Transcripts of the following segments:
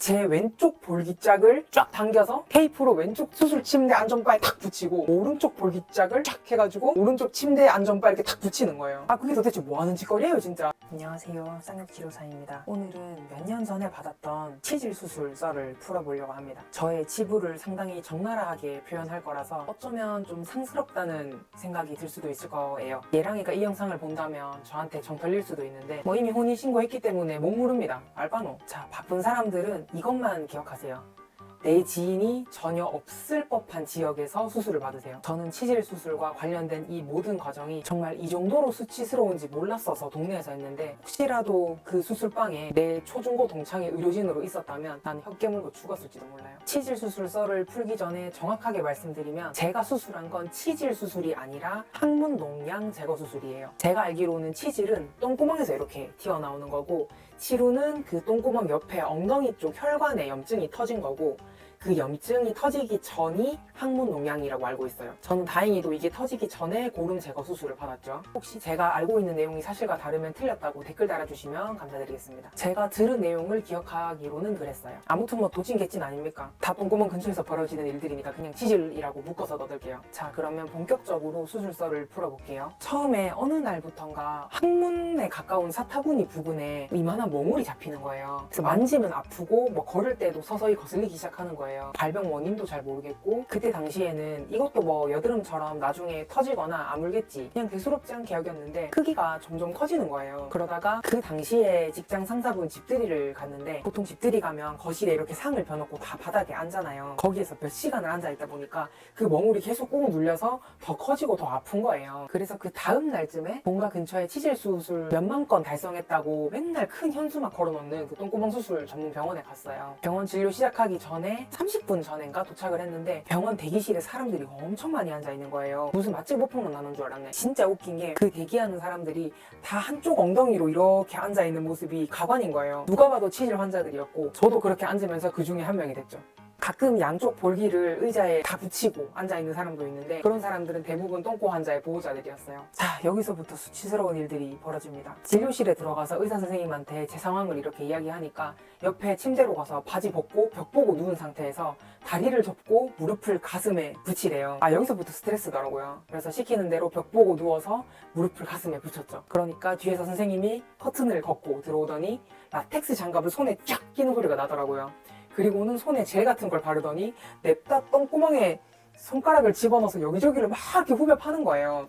제 왼쪽 볼기짝을 쫙 당겨서 테이프로 왼쪽 수술 침대 안전바에 탁 붙이고 오른쪽 볼기짝을 쫙 해가지고 오른쪽 침대 안전바에 이렇게 탁 붙이는 거예요. 아, 그게 도대체 뭐 하는 짓거리예요 진짜. 안녕하세요, 쌍욕치료사입니다. 오늘은 몇 년 전에 받았던 치질 수술 썰을 풀어보려고 합니다. 저의 치부를 상당히 적나라하게 표현할 거라서 어쩌면 좀 상스럽다는 생각이 들 수도 있을 거예요. 예랑이가 이 영상을 본다면 저한테 정 털릴 수도 있는데 뭐 이미 혼인신고했기 때문에 못 모릅니다. 알바노. 자, 바쁜 사람들은 이것만 기억하세요. 내 지인이 전혀 없을 법한 지역에서 수술을 받으세요. 저는 치질 수술과 관련된 이 모든 과정이 정말 이 정도로 수치스러운지 몰랐어서 동네에서 했는데, 혹시라도 그 수술방에 내 초중고 동창이 의료진으로 있었다면 난 혀 깨물고 죽었을지도 몰라요. 치질 수술 썰을 풀기 전에 정확하게 말씀드리면, 제가 수술한 건 치질 수술이 아니라 항문 농양 제거 수술이에요. 제가 알기로는 치질은 똥구멍에서 이렇게 튀어나오는 거고, 치루는 그 똥구멍 옆에 엉덩이 쪽 혈관에 염증이 터진 거고, 그 염증이 터지기 전이 항문 농양이라고 알고 있어요. 저는 다행히도 이게 터지기 전에 고름 제거 수술을 받았죠. 혹시 제가 알고 있는 내용이 사실과 다르면 틀렸다고 댓글 달아주시면 감사드리겠습니다. 제가 들은 내용을 기억하기로는 그랬어요. 아무튼 뭐 도찐개찐 아닙니까? 다 똥구멍 근처에서 벌어지는 일들이니까 그냥 치질이라고 묶어서 넣을게요. 자, 그러면 본격적으로 수술썰을 풀어볼게요. 처음에 어느 날부턴가 항문에 가까운 사타구니 부근에 이만한 멍울이 잡히는 거예요. 그래서 만지면 아프고 뭐 걸을 때도 서서히 거슬리기 시작하는 거예요. 발병 원인도 잘 모르겠고, 그때 당시에는 이것도 뭐 여드름처럼 나중에 터지거나 아물겠지, 그냥 대수롭지 않게 여겼는데 크기가 점점 커지는 거예요. 그러다가 그 당시에 직장 상사분 집들이를 갔는데, 보통 집들이 가면 거실에 이렇게 상을 펴놓고 다 바닥에 앉잖아요. 거기에서 몇 시간을 앉아있다 보니까 그 멍울이 계속 꾹 눌려서 더 커지고 더 아픈 거예요. 그래서 그 다음 날쯤에 본가 근처에 치질 수술 몇만 건 달성했다고 맨날 큰 현수막 걸어놓는 그 똥구멍 수술 전문 병원에 갔어요. 병원 진료 시작하기 전에 30분 전인가 도착을 했는데, 병원 대기실에 사람들이 엄청 많이 앉아있는 거예요. 무슨 맛집 오픈런 나는 줄 알았네. 진짜 웃긴 게, 그 대기하는 사람들이 다 한쪽 엉덩이로 이렇게 앉아있는 모습이 가관인 거예요. 누가 봐도 치질 환자들이었고, 저도 그렇게 앉으면서 그 중에 한 명이 됐죠. 가끔 양쪽 볼기를 의자에 다 붙이고 앉아있는 사람도 있는데, 그런 사람들은 대부분 똥꼬 환자의 보호자들이었어요. 자, 여기서부터 수치스러운 일들이 벌어집니다. 진료실에 들어가서 의사 선생님한테 제 상황을 이렇게 이야기하니까 옆에 침대로 가서 바지 벗고 벽 보고 누운 상태에서 다리를 접고 무릎을 가슴에 붙이래요. 아, 여기서부터 스트레스더라고요. 그래서 시키는 대로 벽 보고 누워서 무릎을 가슴에 붙였죠. 그러니까 뒤에서 선생님이 커튼을 걷고 들어오더니 라텍스 장갑을 손에 쫙 끼는 소리가 나더라고요. 그리고는 손에 젤 같은 걸 바르더니 냅다 똥구멍에 손가락을 집어넣어서 여기저기를 막 이렇게 후벼 파는 거예요.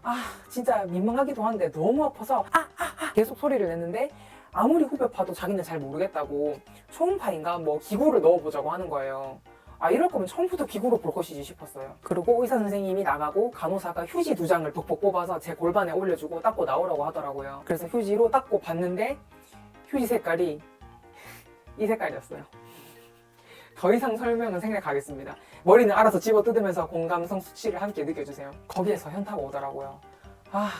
아, 진짜 민망하기도 한데 너무 아파서 계속 소리를 냈는데, 아무리 후벼 파도 자기는 잘 모르겠다고 초음파인가 뭐 기구를 넣어보자고 하는 거예요. 아, 이럴 거면 처음부터 기구로 볼 것이지 싶었어요. 그리고 의사 선생님이 나가고 간호사가 휴지 2장을 벅벅 뽑아서 제 골반에 올려주고 닦고 나오라고 하더라고요. 그래서 휴지로 닦고 봤는데 휴지 색깔이 이 색깔이었어요. 더 이상 설명은 생략하겠습니다. 머리는 알아서 집어 뜯으면서 공감성 수치를 함께 느껴주세요. 거기에서 현타가 오더라고요. 아,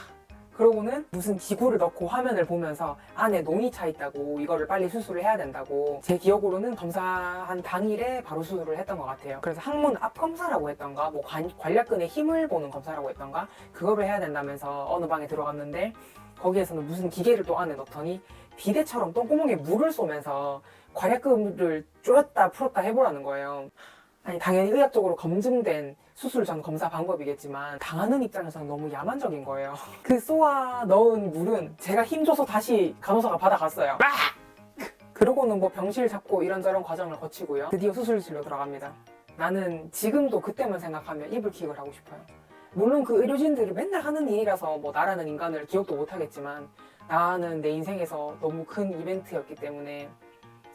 그러고는 무슨 기구를 넣고 화면을 보면서 안에 농이 차 있다고, 이거를 빨리 수술을 해야 된다고. 제 기억으로는 검사한 당일에 바로 수술을 했던 것 같아요. 그래서 항문 앞 검사라고 했던가, 뭐 관략근의 힘을 보는 검사라고 했던가, 그거를 해야 된다면서 어느 방에 들어갔는데, 거기에서는 무슨 기계를 또 안에 넣더니 비데처럼 똥구멍에 물을 쏘면서 관략근을 쪼였다 풀었다 해보라는 거예요. 아니, 당연히 의학적으로 검증된 수술 전 검사 방법이겠지만 당하는 입장에서는 너무 야만적인 거예요. 그 쏘아 넣은 물은 제가 힘줘서 다시 간호사가 받아갔어요. 그러고는 뭐 병실 잡고 이런저런 과정을 거치고요. 드디어 수술실로 들어갑니다. 나는 지금도 그때만 생각하면 이불킥을 하고 싶어요. 물론 그 의료진들이 맨날 하는 일이라서 뭐 나라는 인간을 기억도 못하겠지만, 나는 내 인생에서 너무 큰 이벤트였기 때문에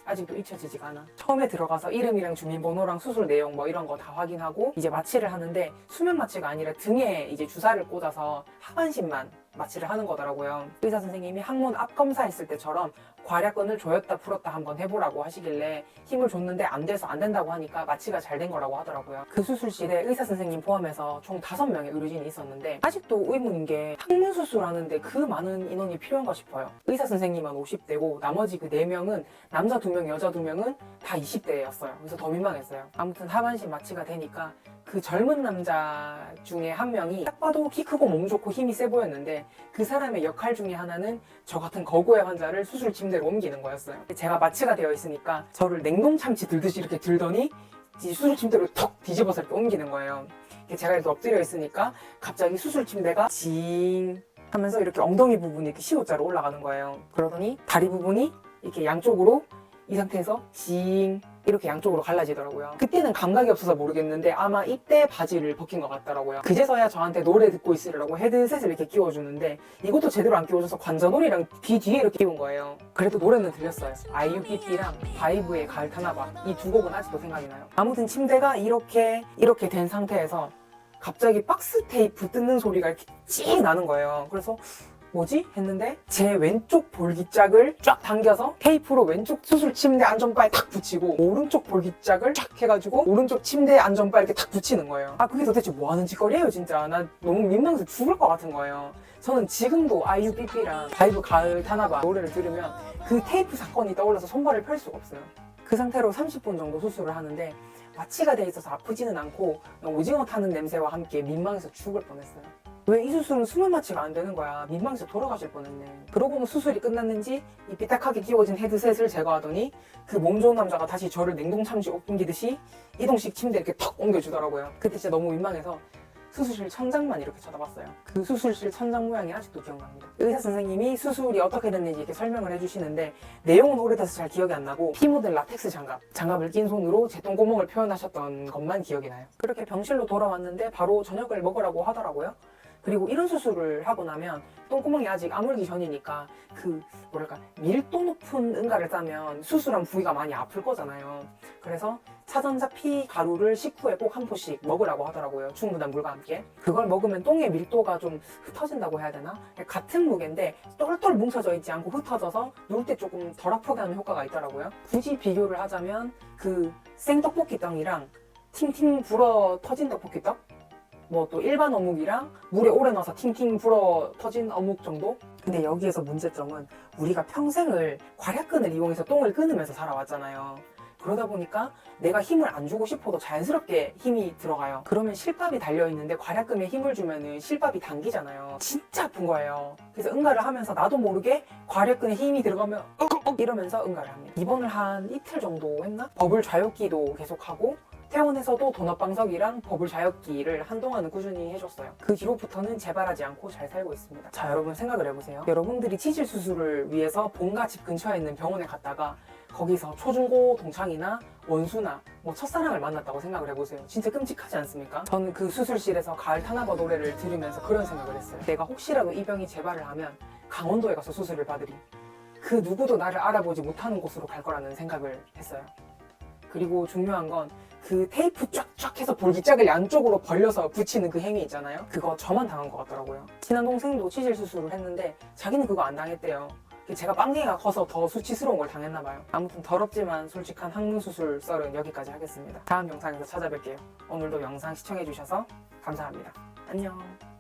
아직도 잊혀지지가 않아. 처음에 들어가서 이름이랑 주민번호랑 수술 내용 뭐 이런 거 다 확인하고 이제 마취를 하는데, 수면 마취가 아니라 등에 이제 주사를 꽂아서 하반신만 마취를 하는 거더라고요. 의사 선생님이 항문 앞 검사했을 때처럼 괄약근을 조였다 풀었다 한번 해보라고 하시길래 힘을 줬는데 안 돼서 안 된다고 하니까 마취가 잘 된 거라고 하더라고요. 그 수술실에 의사 선생님 포함해서 총 5명의 의료진이 있었는데, 아직도 의문인 게 항문 수술하는데 그 많은 인원이 필요한가 싶어요. 의사 선생님은 50대고 나머지 그 4명은 남자 2명 여자 2명은 다 20대였어요. 그래서 더 민망했어요. 아무튼 하반신 마취가 되니까 그 젊은 남자 중에 한 명이 딱 봐도 키 크고 몸 좋고 힘이 세 보였는데 그 사람의 역할 중에 하나는 저 같은 거구의 환자를 수술 침대로 옮기는 거였어요. 제가 마취가 되어 있으니까 저를 냉동 참치 들듯이 이렇게 들더니 이 수술 침대로 턱 뒤집어서 이렇게 옮기는 거예요. 제가 이렇게 엎드려 있으니까 갑자기 수술 침대가 징 하면서 이렇게 엉덩이 부분이 이렇게 시옷자로 올라가는 거예요. 그러더니 다리 부분이 이렇게 양쪽으로 이 상태에서 징 이렇게 양쪽으로 갈라지더라고요. 그때는 감각이 없어서 모르겠는데 아마 이때 바지를 벗긴 것 같더라고요. 그제서야 저한테 노래 듣고 있으라고 헤드셋을 이렇게 끼워주는데 이것도 제대로 안 끼워줘서 관자놀이랑 귀 뒤에 이렇게 끼운 거예요. 그래도 노래는 들렸어요. 아이유 삐삐랑 바이브의 가을 타나봐, 이 두 곡은 아직도 생각이 나요. 아무튼 침대가 이렇게 된 상태에서 갑자기 박스 테이프 뜯는 소리가 이렇게 찡 나는 거예요. 그래서 뭐지? 했는데 제 왼쪽 볼기짝을 쫙 당겨서 테이프로 왼쪽 수술 침대 안전바에 탁 붙이고 오른쪽 볼기짝을 쫙 해가지고 오른쪽 침대 안전바에 이렇게 탁 붙이는 거예요. 아, 그게 도대체 뭐 하는 짓거리예요 진짜. 나 너무 민망해서 죽을 것 같은 거예요. 저는 지금도 아이유 삐삐랑 바이브 가을 타나봐 노래를 들으면 그 테이프 사건이 떠올라서 손발을 펼 수가 없어요. 그 상태로 30분 정도 수술을 하는데 마취가 돼 있어서 아프지는 않고 오징어 타는 냄새와 함께 민망해서 죽을 뻔했어요. 왜 이 수술은 수면 마취가 안 되는 거야? 민망해서 돌아가실 뻔했네. 그러고는 수술이 끝났는지 이 삐딱하게 끼워진 헤드셋을 제거하더니 그 몸 좋은 남자가 다시 저를 냉동 참치 옮기듯이 이동식 침대 이렇게 턱 옮겨주더라고요. 그때 진짜 너무 민망해서 수술실 천장만 이렇게 쳐다봤어요. 그 수술실 천장 모양이 아직도 기억납니다. 의사 선생님이 수술이 어떻게 됐는지 이렇게 설명을 해주시는데 내용은 오래돼서 잘 기억이 안 나고 P모델 라텍스 장갑을 낀 손으로 제 똥구멍을 표현하셨던 것만 기억이 나요. 그렇게 병실로 돌아왔는데 바로 저녁을 먹으라고 하더라고요. 그리고 이런 수술을 하고 나면 똥구멍이 아직 아물기 전이니까 밀도 높은 응가를 싸면 수술한 부위가 많이 아플 거잖아요. 그래서 차전자 피 가루를 식후에 꼭 한 포씩 먹으라고 하더라고요. 충분한 물과 함께. 그걸 먹으면 똥의 밀도가 좀 흩어진다고 해야 되나? 같은 무게인데 똘똘 뭉쳐져 있지 않고 흩어져서 누울 때 조금 덜 아프게 하는 효과가 있더라고요. 굳이 비교를 하자면 그 생떡볶이 떡이랑 팅팅 불어 터진 떡볶이 떡? 뭐 또 일반 어묵이랑 물에 오래 넣어서 팅팅 불어 터진 어묵 정도? 근데 여기에서 문제점은 우리가 평생을 괄약근을 이용해서 똥을 끊으면서 살아왔잖아요. 그러다 보니까 내가 힘을 안 주고 싶어도 자연스럽게 힘이 들어가요. 그러면 실밥이 달려있는데 괄약근에 힘을 주면은 실밥이 당기잖아요. 진짜 아픈 거예요. 그래서 응가를 하면서 나도 모르게 괄약근에 힘이 들어가면 이러면서 응가를 합니다. 입원을 한 이틀 정도 했나? 버블 좌욕기도 계속하고 퇴원에서도 도넛방석이랑 버블 좌욕기를 한동안은 꾸준히 해줬어요. 그 뒤로부터는 재발하지 않고 잘 살고 있습니다. 자, 여러분 생각을 해보세요. 여러분들이 치질 수술을 위해서 본가 집 근처에 있는 병원에 갔다가 거기서 초중고 동창이나 원수나 뭐 첫사랑을 만났다고 생각을 해보세요. 진짜 끔찍하지 않습니까? 저는 그 수술실에서 가을 타나봐 노래를 들으면서 그런 생각을 했어요. 내가 혹시라도 이 병이 재발을 하면 강원도에 가서 수술을 받으리. 그 누구도 나를 알아보지 못하는 곳으로 갈 거라는 생각을 했어요. 그리고 중요한 건 그 테이프 쫙쫙 해서 볼기짝을 양쪽으로 벌려서 붙이는 그 행위 있잖아요. 그거 저만 당한 것 같더라고요. 친한 동생도 치질 수술을 했는데 자기는 그거 안 당했대요. 제가 빵댕이가 커서 더 수치스러운 걸 당했나 봐요. 아무튼 더럽지만 솔직한 항문수술 썰은 여기까지 하겠습니다. 다음 영상에서 찾아뵐게요. 오늘도 영상 시청해주셔서 감사합니다. 안녕.